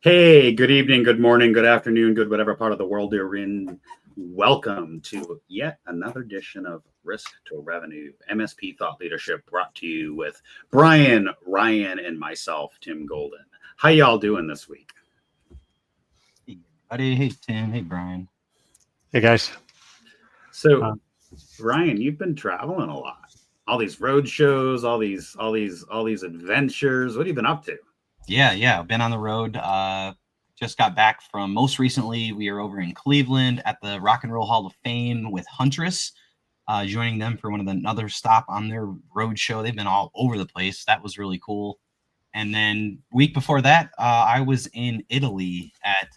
Hey, good evening, good morning, good afternoon, good whatever part of the world you're in. Welcome to yet another edition of Risk to Revenue, MSP Thought Leadership, brought to you with Brian, Ryan, and myself, Tim Golden. How y'all doing this week? Hey, buddy. Hey, Tim. Hey, Brian. Hey, guys. So, Ryan, you've been traveling a lot. All these road shows, all these adventures. What have you been up to? Yeah. I've been on the road. Just got back from, most recently, we were over in Cleveland at the Rock and Roll Hall of Fame with Huntress, joining them for another stop on their road show. They've been all over the place. That was really cool. And then week before that, I was in Italy at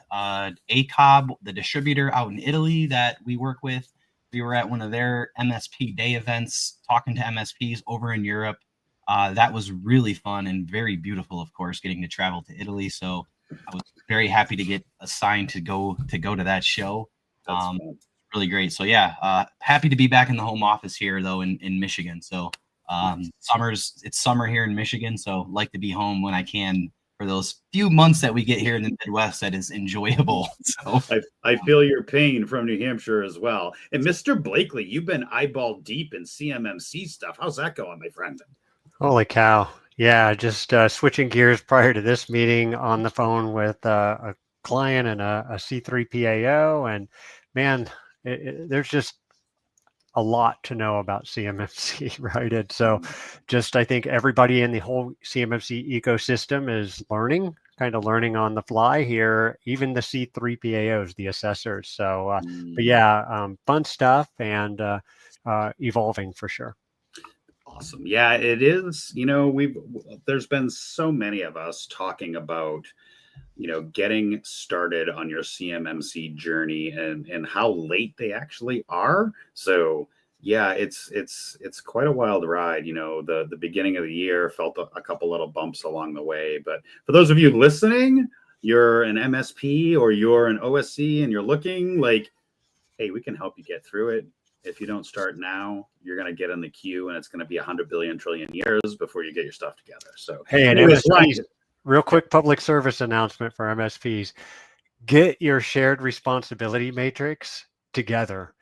ACOB, the distributor out in Italy that we work with. We were at one of their MSP day events, talking to MSPs over in Europe. That was really fun and very beautiful, of course, getting to travel to Italy. So I was very happy to get assigned to go to that show. Really great. So yeah, happy to be back in the home office here though in Michigan. So it's summer here in Michigan, so like to be home when I can for those few months that we get here in the Midwest. That is enjoyable. So I feel your pain from New Hampshire as well. And Mr. Blakely, you've been eyeball deep in CMMC stuff. How's that going, my friend? Holy cow. Yeah, just switching gears prior to this meeting on the phone with a client and a C3PAO. And man, there's just a lot to know about CMMC, right? And so just, I think everybody in the whole CMMC ecosystem is kind of learning on the fly here, even the C3PAOs, the assessors. So, but yeah, fun stuff and evolving for sure. Awesome. Yeah, it is. There's been so many of us talking about, getting started on your CMMC journey and how late they actually are. So yeah, it's quite a wild ride. The beginning of the year felt a couple little bumps along the way. But for those of you listening, you're an MSP or you're an OSC and you're looking like, hey, we can help you get through it. If you don't start now, you're going to get in the queue and it's going to be 100 billion trillion years before you get your stuff together. So, hey, and MSPs, real quick public service announcement for MSPs, get your shared responsibility matrix together,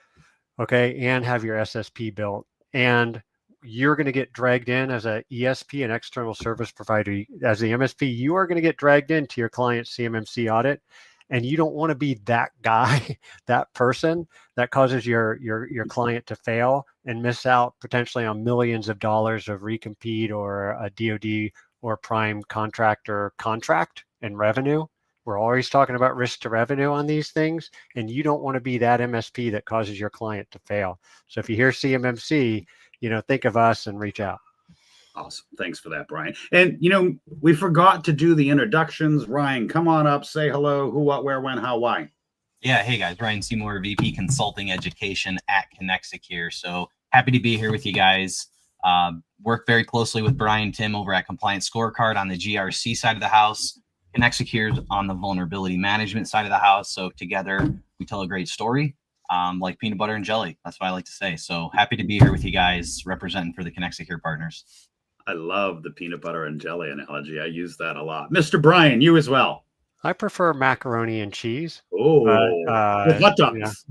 okay, and have your SSP built. And you're going to get dragged in as a ESP, an external service provider. As the MSP, you are going to get dragged into your client's CMMC audit. And you don't want to be that guy, that person that causes your client to fail and miss out potentially on millions of dollars of recompete or a DoD or prime contractor contract and revenue. We're always talking about risk to revenue on these things, and you don't want to be that MSP that causes your client to fail. So if you hear CMMC, think of us and reach out. Awesome. Thanks for that, Brian. And, we forgot to do the introductions. Ryan, come on up, say hello, who, what, where, when, how, why. Yeah. Hey, guys. Ryan Seymour, VP Consulting Education at ConnectSecure. So happy to be here with you guys. Work very closely with Brian, Tim over at Compliance Scorecard on the GRC side of the house. ConnectSecure on the vulnerability management side of the house. So together we tell a great story, like peanut butter and jelly. That's what I like to say. So happy to be here with you guys representing for the ConnectSecure partners. I love the peanut butter and jelly analogy. I use that a lot. Mr. Brian, you as well. I prefer macaroni and cheese. Oh, with hot dogs.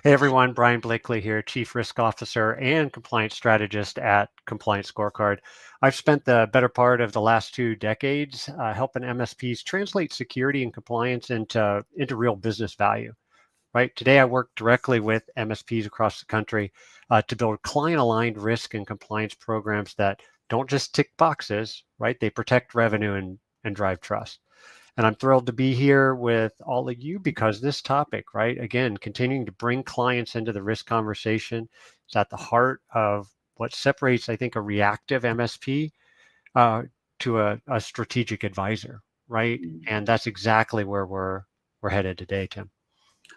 Hey, everyone. Brian Blakely here, Chief Risk Officer and Compliance Strategist at Compliance Scorecard. I've spent the better part of the last 2 decades helping MSPs translate security and compliance into real business value. Right. Today, I work directly with MSPs across the country to build client-aligned risk and compliance programs that don't just tick boxes, right? They protect revenue and drive trust. And I'm thrilled to be here with all of you because this topic, right? Again, continuing to bring clients into the risk conversation is at the heart of what separates, I think, a reactive MSP to a strategic advisor, right? Mm. And that's exactly where we're headed today, Tim.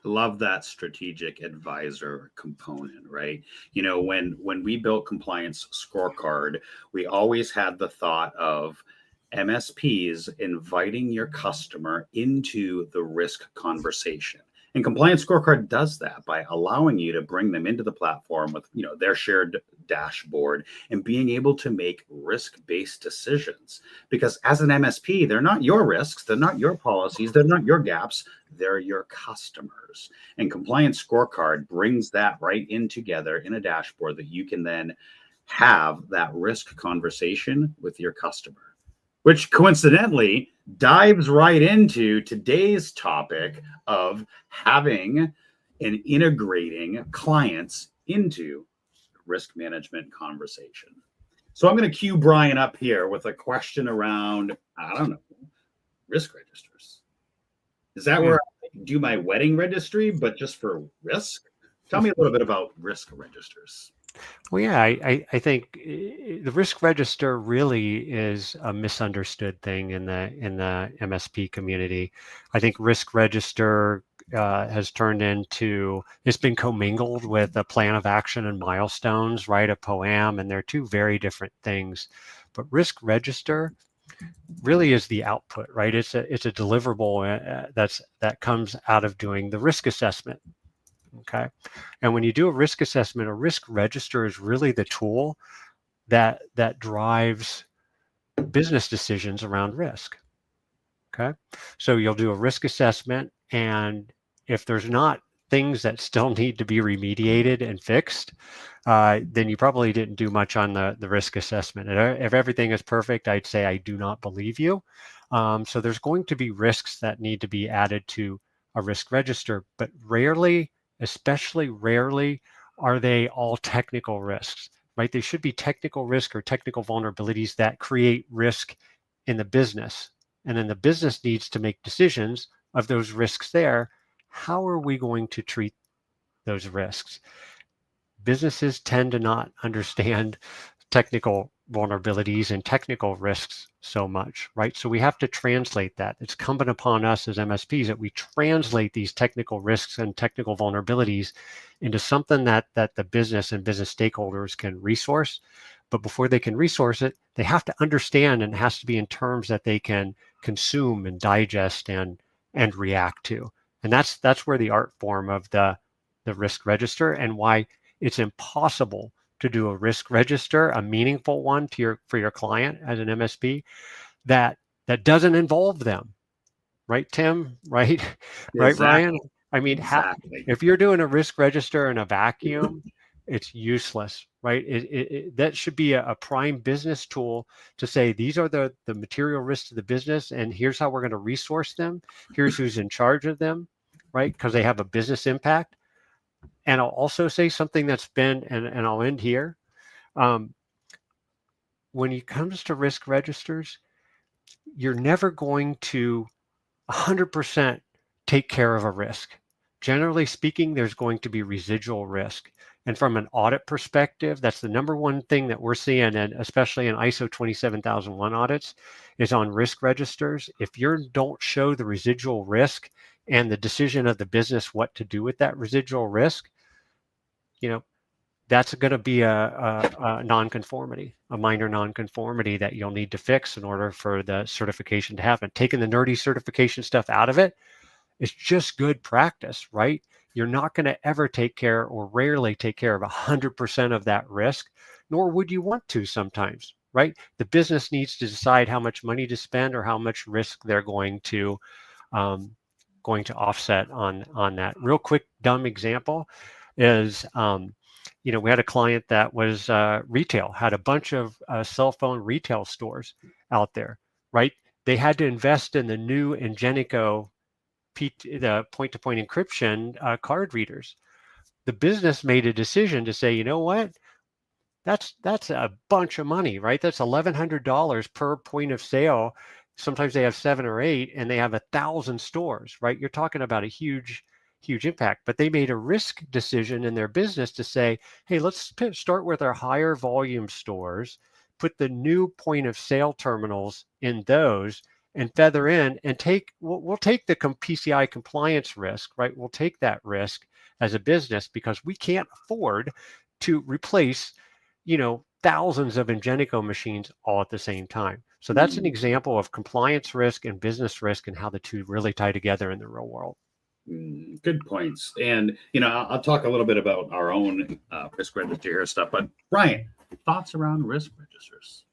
Love that strategic advisor component, right? You know, when we built Compliance Scorecard, we always had the thought of MSPs inviting your customer into the risk conversation. And Compliance Scorecard does that by allowing you to bring them into the platform with, you know, their shared dashboard and being able to make risk-based decisions. Because as an MSP, they're not your risks, they're not your policies, they're not your gaps, they're your customers. And Compliance Scorecard brings that right in together in a dashboard that you can then have that risk conversation with your customer, which coincidentally dives right into today's topic of having and integrating clients into risk management conversation. So I'm going to cue Brian up here with a question around, I don't know, risk registers. Is that where I do my wedding registry, but just for risk? Tell me a little bit about risk registers. Well, yeah, I think the risk register really is a misunderstood thing in the MSP community. I think risk register has turned into, it's been commingled with a plan of action and milestones, right? A POAM, and they're two very different things. But risk register really is the output, right? It's a deliverable that comes out of doing the risk assessment. Okay. And when you do a risk assessment, a risk register is really the tool that drives business decisions around risk. Okay. So you'll do a risk assessment, and if there's not things that still need to be remediated and fixed, then you probably didn't do much on the risk assessment. If everything is perfect, I'd say I do not believe you. So there's going to be risks that need to be added to a risk register, but rarely, especially rarely, are they all technical risks, right? They should be technical risk or technical vulnerabilities that create risk in the business. And then the business needs to make decisions of those risks there. How are we going to treat those risks? Businesses tend to not understand technical vulnerabilities and technical risks so much, right? So we have to translate that. It's incumbent upon us as MSPs that we translate these technical risks and technical vulnerabilities into something that the business and business stakeholders can resource. But before they can resource it, they have to understand, and it has to be in terms that they can consume and digest and react to. And that's where the art form of the risk register, and why it's impossible to do a risk register, a meaningful one for your client as an MSP, that doesn't involve them, right, Tim? Right, right, Exactly. Ryan? I mean, Exactly. if you're doing a risk register in a vacuum, it's useless, right? That should be a prime business tool to say, these are the material risks to the business, and here's how we're going to resource them. Here's who's in charge of them, right? Because they have a business impact. And I'll also say something that's been, and I'll end here. When it comes to risk registers, you're never going to 100% take care of a risk. Generally speaking, there's going to be residual risk. And from an audit perspective, that's the number one thing that we're seeing, and especially in ISO 27001 audits, is on risk registers. If you don't show the residual risk and the decision of the business what to do with that residual risk, that's going to be a nonconformity, a minor nonconformity that you'll need to fix in order for the certification to happen. Taking the nerdy certification stuff out of it is just good practice, right? You're not going to ever take care, or rarely take care of 100% of that risk, nor would you want to sometimes, right? The business needs to decide how much money to spend or how much risk they're going to offset on that. Real quick, dumb example is, we had a client that was retail, had a bunch of cell phone retail stores out there, right? They had to invest in the new Ingenico, the point-to-point encryption card readers. The business made a decision to say, you know what? That's a bunch of money, right? That's $1,100 per point of sale. Sometimes they have 7 or 8, and they have 1,000 stores, right? You're talking about a huge impact. But they made a risk decision in their business to say, hey, let's start with our higher volume stores, put the new point of sale terminals in those and feather in and we'll take the PCI compliance risk, right? We'll take that risk as a business because we can't afford to replace, thousands of Ingenico machines all at the same time. So that's an example of compliance risk and business risk and how the two really tie together in the real world. Good points. And, I'll talk a little bit about our own risk register here stuff, but Ryan, thoughts around risk registers?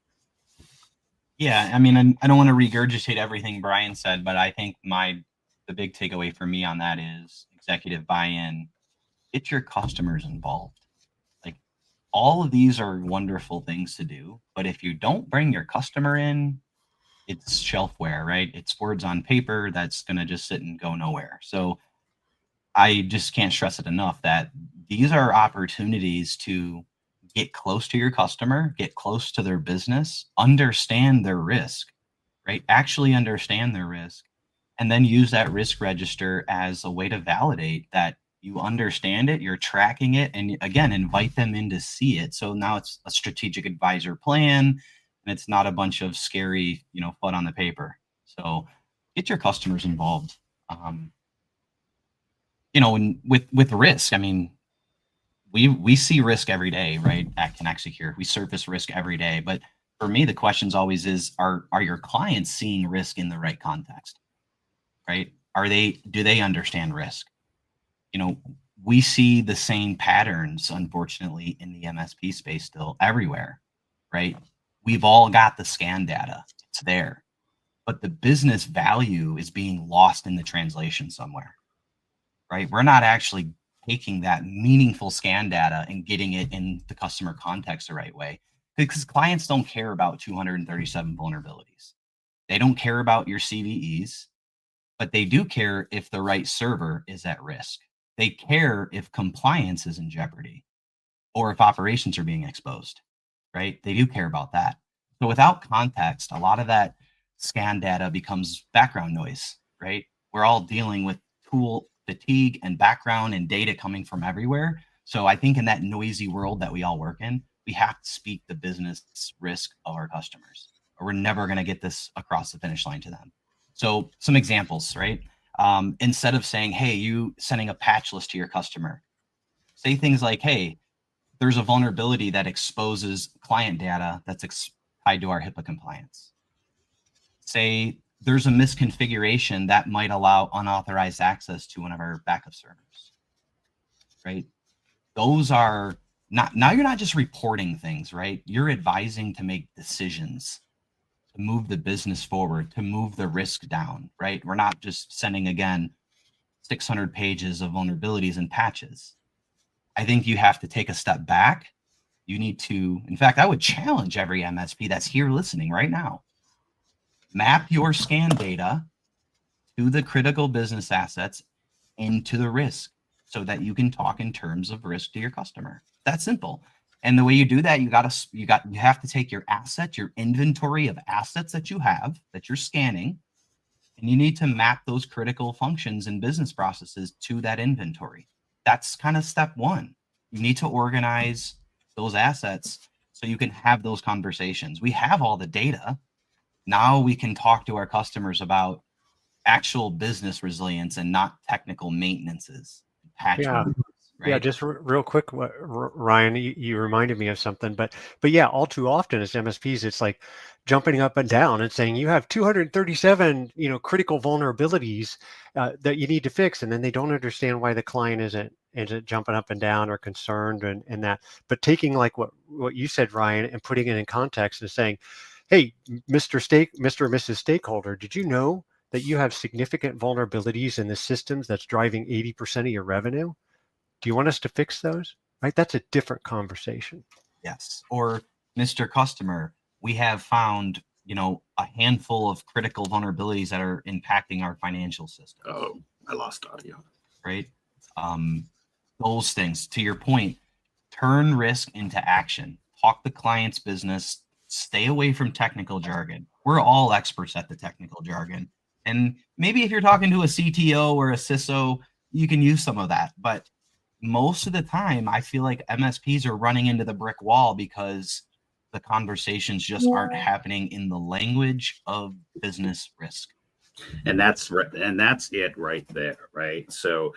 Yeah, I mean, I don't want to regurgitate everything Brian said, but I think the big takeaway for me on that is executive buy-in. Get your customers involved. Like, all of these are wonderful things to do, but if you don't bring your customer in, it's shelfware, right? It's words on paper that's going to just sit and go nowhere. So I just can't stress it enough that these are opportunities to get close to your customer, get close to their business, understand their risk, right? Actually understand their risk, and then use that risk register as a way to validate that you understand it, you're tracking it, and again, invite them in to see it. So now it's a strategic advisor plan, and it's not a bunch of scary, FUD on the paper. So get your customers involved. And with risk, I mean, we see risk every day, right? At ConnectSecure, we surface risk every day. But for me, the question's always is, are your clients seeing risk in the right context, right? Do they understand risk? We see the same patterns, unfortunately, in the MSP space still everywhere, right? We've all got the scan data. It's there. But the business value is being lost in the translation somewhere, right? We're not actually taking that meaningful scan data and getting it in the customer context the right way, because clients don't care about 237 vulnerabilities. They don't care about your CVEs, but they do care if the right server is at risk. They care if compliance is in jeopardy or if operations are being exposed, right? They do care about that. So without context, a lot of that scan data becomes background noise, right? We're all dealing with tool fatigue and background and data coming from everywhere. So I think in that noisy world that we all work in, we have to speak the business risk of our customers, or we're never going to get this across the finish line to them. So some examples, right? Instead of saying, hey, you sending a patch list to your customer, say things like, hey, there's a vulnerability that exposes client data that's tied to our HIPAA compliance. Say there's a misconfiguration that might allow unauthorized access to one of our backup servers, right? Those are now you're not just reporting things, right? You're advising to make decisions, to move the business forward, to move the risk down, right? We're not just sending, again, 600 pages of vulnerabilities and patches. I think you have to take a step back. You need to, in fact, I would challenge every MSP that's here listening right now. Map your scan data to the critical business assets and to the risk so that you can talk in terms of risk to your customer. That's simple. And the way you do that, you have to take your asset, your inventory of assets that you have, that you're scanning, and you need to map those critical functions and business processes to that inventory. That's kind of step one. You need to organize those assets so you can have those conversations. We have all the data. Now we can talk to our customers about actual business resilience and not technical maintenances. Yeah. Right? Yeah, just real quick, Ryan, you reminded me of something, but yeah, all too often as MSPs, it's like jumping up and down and saying you have 237, critical vulnerabilities that you need to fix, and then they don't understand why the client isn't jumping up and down or concerned and that. But taking like what you said, Ryan, and putting it in context and saying, hey, Mr. or Mrs. Stakeholder, did you know that you have significant vulnerabilities in the systems that's driving 80% of your revenue? Do you want us to fix those? Right? That's a different conversation. Yes. Or Mr. Customer, we have found, a handful of critical vulnerabilities that are impacting our financial system. Oh, I lost audio. Right? Those things, to your point, turn risk into action. Talk the client's business. Stay away from technical jargon. We're all experts at the technical jargon. And maybe if you're talking to a CTO or a CISO, you can use some of that. But most of the time, I feel like MSPs are running into the brick wall because the conversations just aren't happening in the language of business risk. And that's it right there, right? So,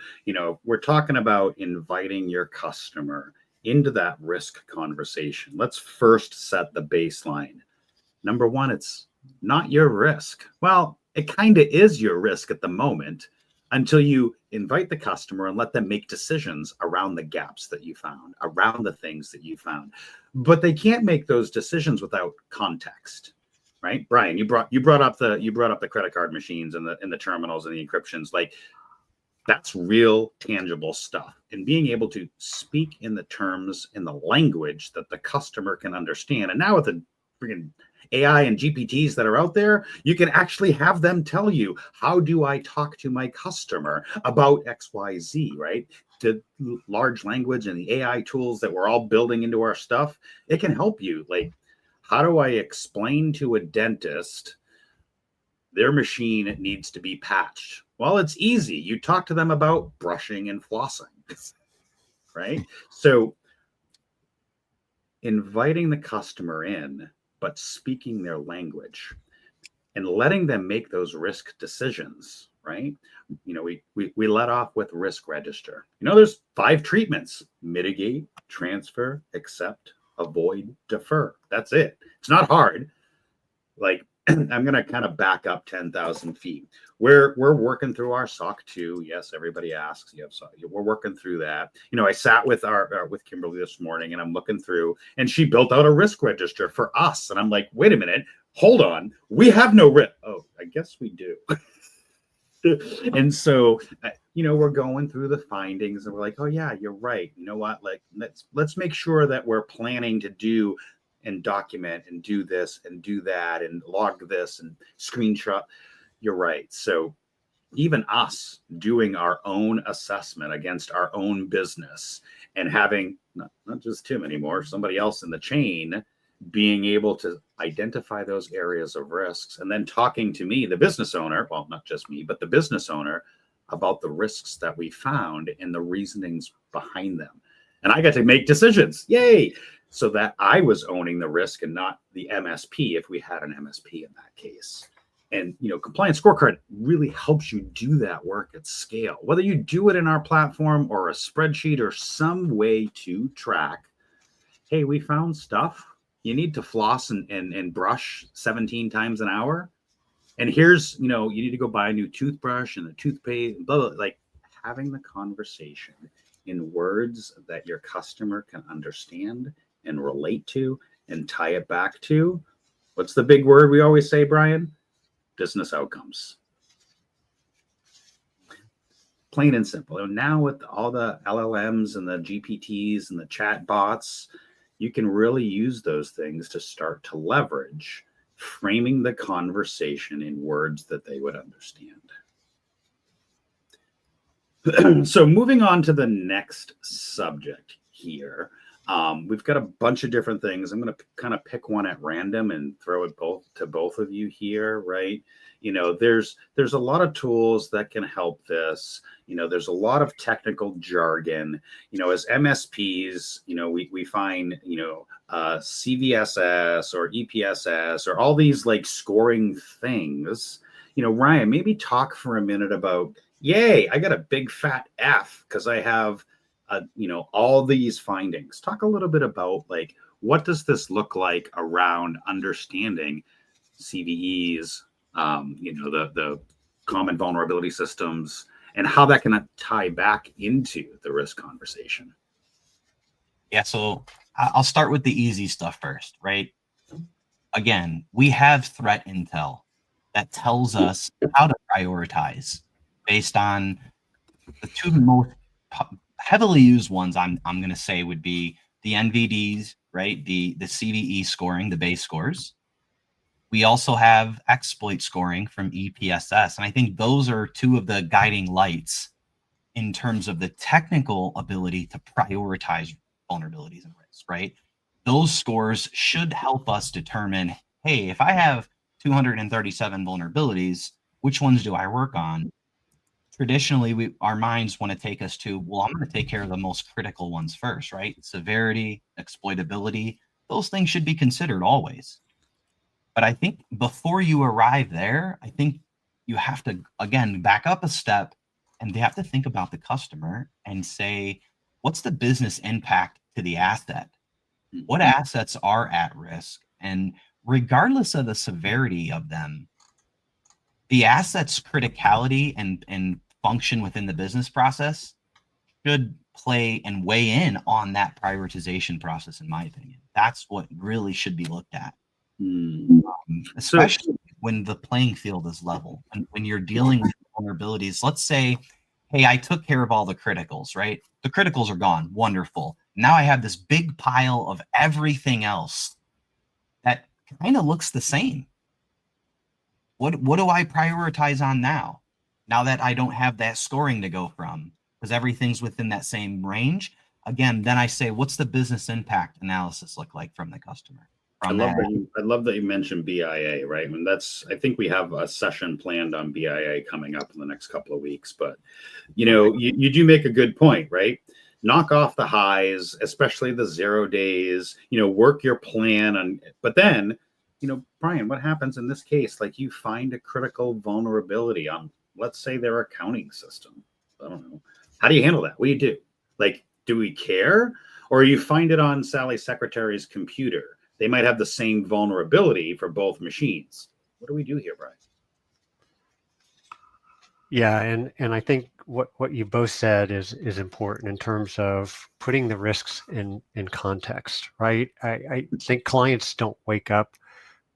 we're talking about inviting your customer into that risk conversation. Let's first set the baseline. Number one, it's not your risk. Well, it kind of is your risk at the moment until you invite the customer and let them make decisions around the gaps that you found, around the things that you found. But they can't make those decisions without context, right? Brian, you brought up the credit card machines and the terminals and the encryptions. Like, that's real tangible stuff. And being able to speak in the terms, in the language that the customer can understand. And now with the freaking AI and GPTs that are out there, you can actually have them tell you, how do I talk to my customer about XYZ, right? The large language and the AI tools that we're all building into our stuff, it can help you. Like, how do I explain to a dentist their machine needs to be patched? Well, it's easy. You talk to them about brushing and flossing, right? So inviting the customer in, but speaking their language and letting them make those risk decisions, right? We let off with risk register. There's 5 treatments: mitigate, transfer, accept, avoid, defer. That's it. It's not hard. Like, I'm going to kind of back up 10,000 feet. We're working through our SOC 2. Yes, everybody asks. You have SOC. We're working through that. I sat with with Kimberly this morning, and I'm looking through, and she built out a risk register for us. And I'm like, wait a minute, hold on, we have no risk. Oh, I guess we do. And so, we're going through the findings, and we're like, oh yeah, you're right. You know what? Like, let's make sure that we're planning to do and document and do this and do that and log this and screenshot. You're right. So even us doing our own assessment against our own business and having not just Tim anymore, somebody else in the chain, being able to identify those areas of risks and then talking to me, the business owner, well, not just me, but the business owner, about the risks that we found and the reasonings behind them. And I got to make decisions. Yay. So that I was owning the risk and not the MSP, if we had an MSP in that case. And, Compliance Scorecard really helps you do that work at scale, whether you do it in our platform or a spreadsheet or some way to track, hey, we found stuff. You need to floss and brush 17 times an hour. And here's, you need to go buy a new toothbrush and a toothpaste, blah, blah, blah. Like, having the conversation in words that your customer can understand and relate to and tie it back to, what's the big word we always say, Brian? Business outcomes. Plain and simple. And now with all the LLMs and the GPTs and the chat bots, you can really use those things to start to leverage framing the conversation in words that they would understand. So moving on to the next subject here. We've got a bunch of different things. I'm going to kind of pick one at random and throw it to both of you here, right? There's a lot of tools that can help this. There's a lot of technical jargon. As MSPs, we find, CVSS or EPSS or all these like scoring things. Ryan, maybe talk for a minute about, yay, I got a big fat F because I have all these findings. Talk a little bit about, like, what does this look like around understanding CVEs, the common vulnerability systems, and how that can tie back into the risk conversation. Yeah, so I'll start with the easy stuff first, right? Again, we have threat intel that tells us how to prioritize based on the 2 most heavily used ones I'm going to say would be the NVDs, right? The CVE scoring, the base scores. We also have exploit scoring from EPSS. And I think those are 2 of the guiding lights in terms of the technical ability to prioritize vulnerabilities and risks, right? Those scores should help us determine, hey, if I have 237 vulnerabilities, which ones do I work on? Traditionally, our minds want to take us to, well, I'm going to take care of the most critical ones first, right? Severity, exploitability, those things should be considered always. But I think before you arrive there, I think you have to, again, back up a step, and they have to think about the customer and say, what's the business impact to the asset? What assets are at risk? And regardless of the severity of them, the asset's criticality and function within the business process should play and weigh in on that prioritization process, in my opinion. That's what really should be looked at. Especially when the playing field is level and when you're dealing with vulnerabilities. Let's say, hey, I took care of all the criticals, right? The criticals are gone. Wonderful. Now I have this big pile of everything else that kind of looks the same. What do I prioritize on now? Now that I don't have that scoring to go from, because everything's within that same range. Again, then I say, what's the business impact analysis look like from the customer? I love that you mentioned BIA, right? And I think we have a session planned on BIA coming up in the next couple of weeks. But, you do make a good point, right? Knock off the highs, especially the 0 days, work your plan but then, Brian, what happens in this case? Like, you find a critical vulnerability on, let's say, their accounting system. I don't know. How do you handle that? What do you do? Like, do we care? Or you find it on Sally's secretary's computer? They might have the same vulnerability for both machines. What do we do here, Brian? Yeah, and I think what you both said is important in terms of putting the risks in context, right? I think clients don't wake up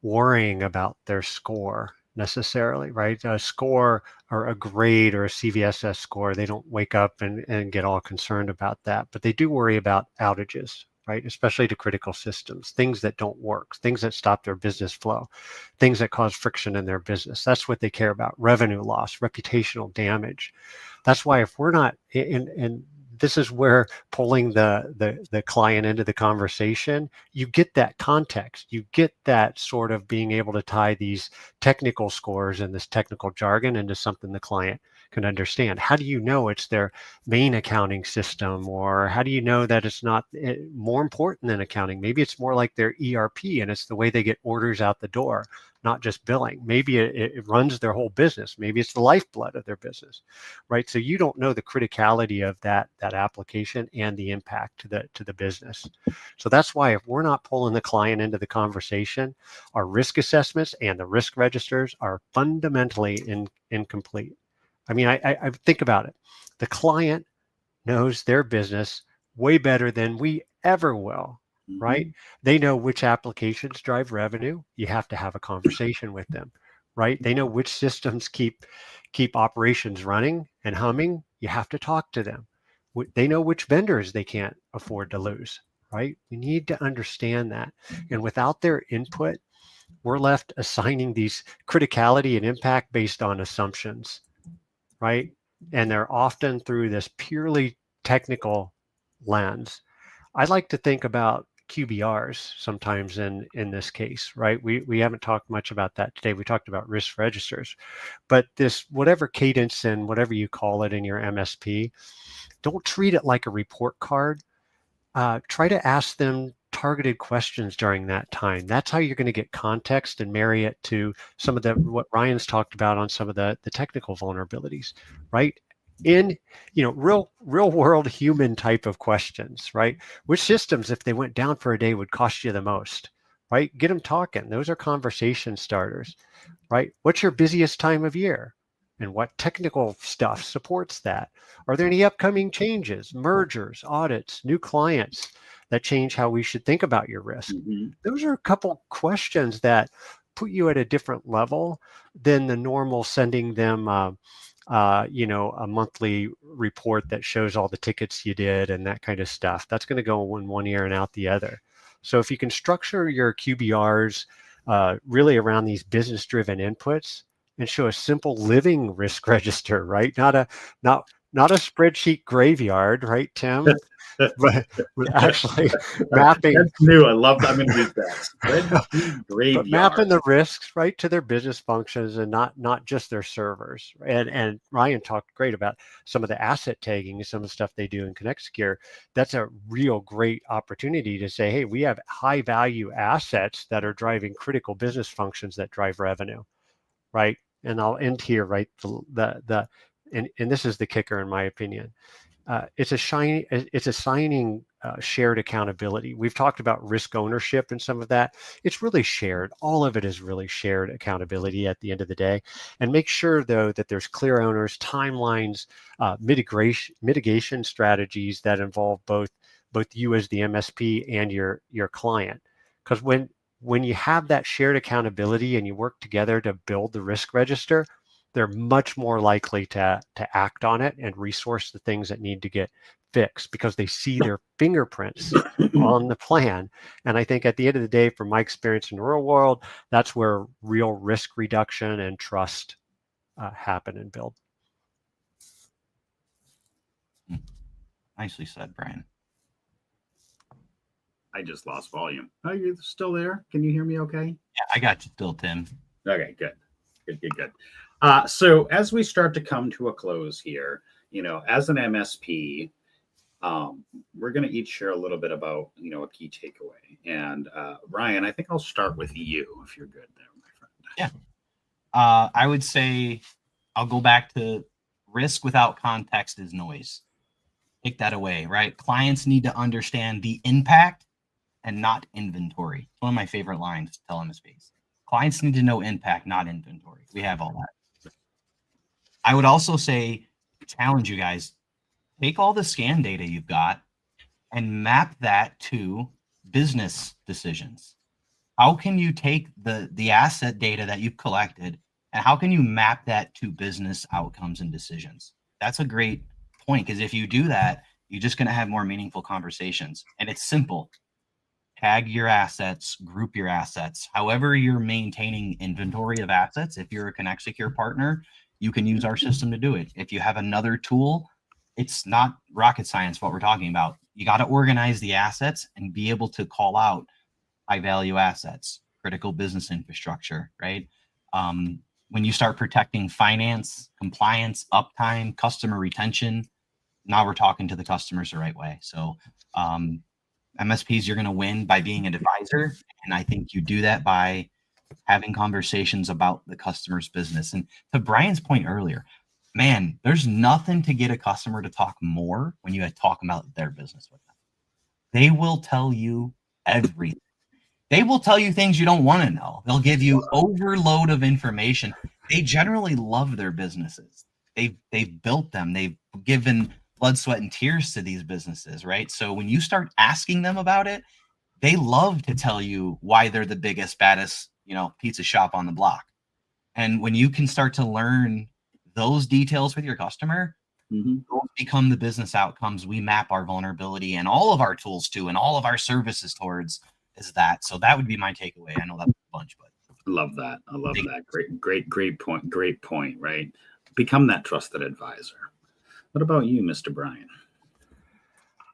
worrying about their score necessarily, right? A score or a grade or a CVSS score, they don't wake up and get all concerned about that, but they do worry about outages, right? Especially to critical systems, things that don't work, things that stop their business flow, things that cause friction in their business. That's what they care about. Revenue loss, reputational damage. That's why if we're not, and this is where pulling the client into the conversation, you get that context, you get that sort of being able to tie these technical scores and this technical jargon into something the client can understand. How do you know it's their main accounting system? Or how do you know that it's not more important than accounting? Maybe it's more like their ERP and it's the way they get orders out the door, not just billing. Maybe it runs their whole business. Maybe it's the lifeblood of their business, right? So you don't know the criticality of that application and the impact to the business. So that's why if we're not pulling the client into the conversation, our risk assessments and the risk registers are fundamentally incomplete. I mean, I think about it. The client knows their business way better than we ever will, right? They know which applications drive revenue. You have to have a conversation with them, right? They know which systems keep operations running and humming. You have to talk to them. They know which vendors they can't afford to lose, right? We need to understand that. And without their input, we're left assigning these criticality and impact based on assumptions, right? And they're often through this purely technical lens. I like to think about QBRs sometimes in this case, right? We haven't talked much about that today. We talked about risk registers, but this, whatever cadence and whatever you call it in your MSP, don't treat it like a report card. Try to ask them targeted questions during that time. That's how you're going to get context and marry it to some of what Ryan's talked about on some of the technical vulnerabilities, right? In real world human type of questions, right? Which systems, if they went down for a day, would cost you the most, right? Get them talking. Those are conversation starters, right? What's your busiest time of year? And what technical stuff supports that? Are there any upcoming changes, mergers, audits, new clients that change how we should think about your risk? Those are a couple questions that put you at a different level than the normal sending them a monthly report that shows all the tickets you did and that kind of stuff. That's going to go in one ear and out the other. So if you can structure your QBRs really around these business-driven inputs and show a simple living risk register, right? Not not a spreadsheet graveyard, right, Tim? but actually mapping. That's new. I love that. I'm going to use that. Spreadsheet graveyard. But mapping the risks right to their business functions and not just their servers. And Ryan talked great about some of the asset tagging and some of the stuff they do in Connect Secure. That's a real great opportunity to say, hey, we have high value assets that are driving critical business functions that drive revenue, right? And I'll end here, right? And this is the kicker in my opinion. It's assigning shared accountability. We've talked about risk ownership and some of that. It's really shared. All of it is really shared accountability at the end of the day. And make sure, though, that there's clear owners, timelines, mitigation strategies that involve both you as the MSP and your client. Because when you have that shared accountability and you work together to build the risk register, they're much more likely to act on it and resource the things that need to get fixed because they see their fingerprints on the plan. And I think at the end of the day, from my experience in the real world, that's where real risk reduction and trust happen and build. Nicely said, Brian. I just lost volume. Oh, you're still there? Can you hear me okay? Yeah, I got you still, Tim. Okay, good. So as we start to come to a close here, as an MSP, we're going to each share a little bit about, a key takeaway. And Ryan, I think I'll start with you if you're good there, my friend. Yeah. I would say I'll go back to risk without context is noise. Take that away, right? Clients need to understand the impact and not inventory. It's one of my favorite lines to tell MSPs. Clients need to know impact, not inventory. We have all that. I would also say, challenge you guys, take all the scan data you've got and map that to business decisions. How can you take the asset data that you've collected and how can you map that to business outcomes and decisions? That's a great point, because if you do that, you're just going to have more meaningful conversations. And it's simple. Tag your assets, group your assets. However you're maintaining inventory of assets, if you're a Connect Secure partner, you can use our system to do it. If you have another tool, it's not rocket science what we're talking about. You got to organize the assets and be able to call out high value assets, critical business infrastructure, right? When you start protecting finance, compliance, uptime, customer retention, now we're talking to the customers the right way. So MSPs, you're going to win by being an advisor. And I think you do that by having conversations about the customer's business. And to Brian's point earlier, man, there's nothing to get a customer to talk more when you talk about their business with them. They will tell you everything. They will tell you things you don't want to know. They'll give you overload of information. They generally love their businesses. They've built them. They've given blood, sweat, and tears to these businesses, right? So when you start asking them about it, they love to tell you why they're the biggest, baddest, pizza shop on the block. And when you can start to learn those details with your customer, those become the business outcomes we map our vulnerability and all of our tools to, and all of our services towards is that. So that would be my takeaway. I know that's a bunch, but I love that. Great point, right? Become that trusted advisor. What about you, Mr. Brian?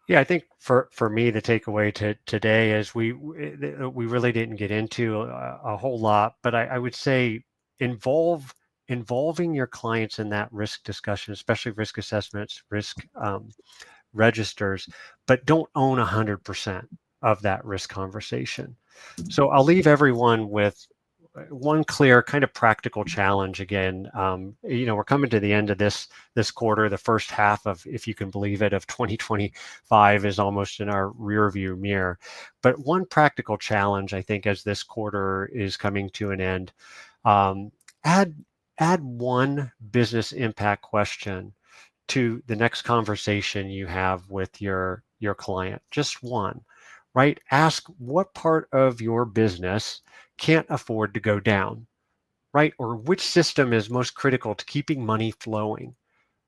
Yeah, I think for me, the takeaway today is we really didn't get into a whole lot, but I would say involving your clients in that risk discussion, especially risk assessments, risk registers, but don't own 100% of that risk conversation. So I'll leave everyone with one clear kind of practical challenge again. We're coming to the end of this quarter. The first half of, if you can believe it, of 2025 is almost in our rear view mirror. But one practical challenge, I think, as this quarter is coming to an end, add one business impact question to the next conversation you have with your client. Just one, right? Ask what part of your business can't afford to go down, right? Or which system is most critical to keeping money flowing,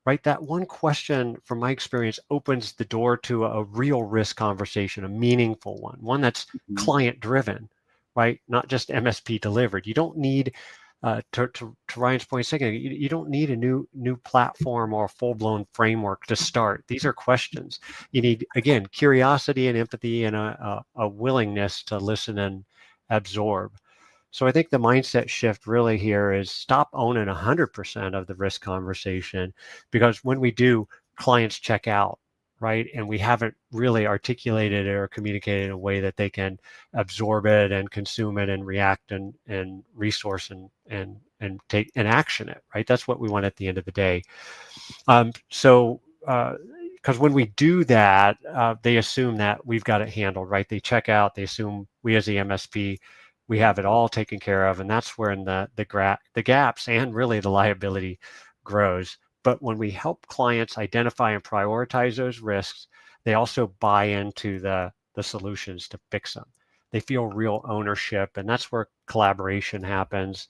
right? That one question, from my experience, opens the door to a real risk conversation, a meaningful one that's client driven, right? Not just MSP delivered. You don't need to Ryan's point a second, you don't need a new platform or a full-blown framework to start. These are questions. You need, again, curiosity and empathy and a willingness to listen and absorb. So I think the mindset shift really here is stop owning 100% of the risk conversation, because when we do, clients check out, right? And we haven't really articulated or communicated in a way that they can absorb it and consume it and react and resource and take and action it, right? That's what we want at the end of the day. Because when we do that, they assume that we've got it handled, right? They check out, they assume we as the MSP, we have it all taken care of, and that's where the gaps and really the liability grows. But when we help clients identify and prioritize those risks, they also buy into the solutions to fix them. They feel real ownership, and that's where collaboration happens.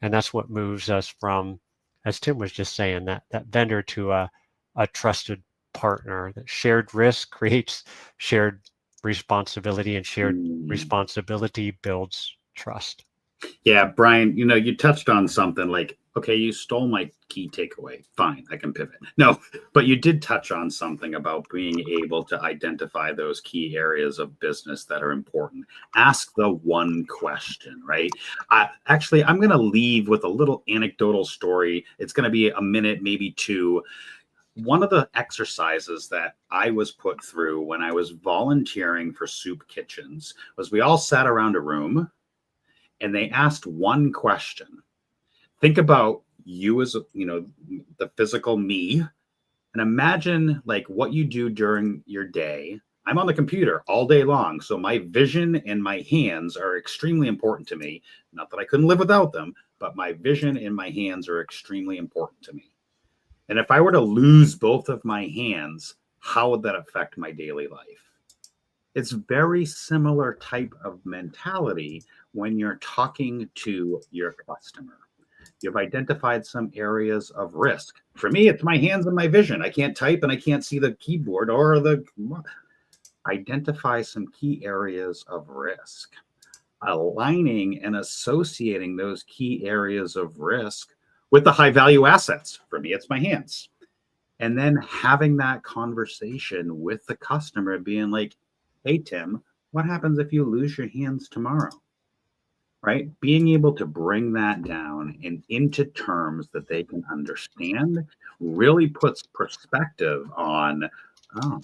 And that's what moves us from, as Tim was just saying, that vendor to a trusted partner. That shared risk creates shared responsibility, and shared responsibility builds trust. Yeah, Brian, you touched on something like, okay, you stole my key takeaway. Fine, I can pivot. No, but you did touch on something about being able to identify those key areas of business that are important. Ask the one question, right? I'm going to leave with a little anecdotal story. It's going to be a minute, maybe two. One of the exercises that I was put through when I was volunteering for soup kitchens was we all sat around a room and they asked one question. Think about you as, the physical me, and imagine like what you do during your day. I'm on the computer all day long, so my vision and my hands are extremely important to me. Not that I couldn't live without them, but my vision and my hands are extremely important to me. And if I were to lose both of my hands, how would that affect my daily life? It's very similar type of mentality when you're talking to your customer. You've identified some areas of risk. For me, it's my hands and my vision. I can't type and I can't see the keyboard or identify some key areas of risk. Aligning and associating those key areas of risk with the high value assets. For me, it's my hands. And then having that conversation with the customer being like, hey, Tim, what happens if you lose your hands tomorrow? Right? Being able to bring that down and into terms that they can understand really puts perspective on, oh,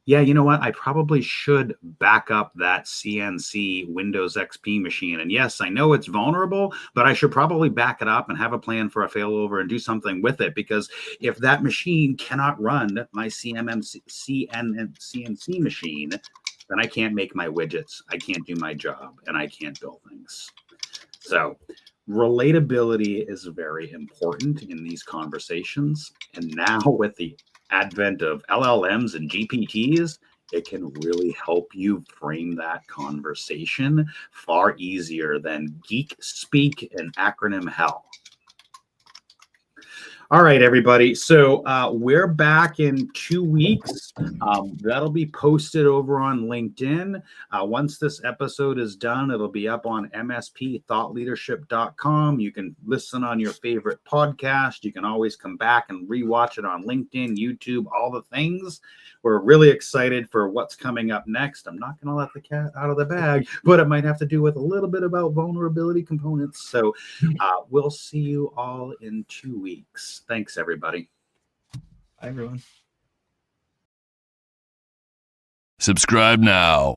yeah, you know what? I probably should back up that CNC Windows XP machine. And yes, I know it's vulnerable, but I should probably back it up and have a plan for a failover and do something with it. Because if that machine cannot run my CNC machine, then I can't make my widgets, I can't do my job, and I can't build things. So relatability is very important in these conversations. And now with the advent of LLMs and GPTs, it can really help you frame that conversation far easier than geek speak and acronym hell. All right, everybody. So we're back in 2 weeks. That'll be posted over on LinkedIn. Once this episode is done, it'll be up on mspthoughtleadership.com. You can listen on your favorite podcast. You can always come back and rewatch it on LinkedIn, YouTube, all the things. We're really excited for what's coming up next. I'm not going to let the cat out of the bag, but it might have to do with a little bit about vulnerability components. So we'll see you all in 2 weeks. Thanks, everybody. Bye, everyone. Subscribe now.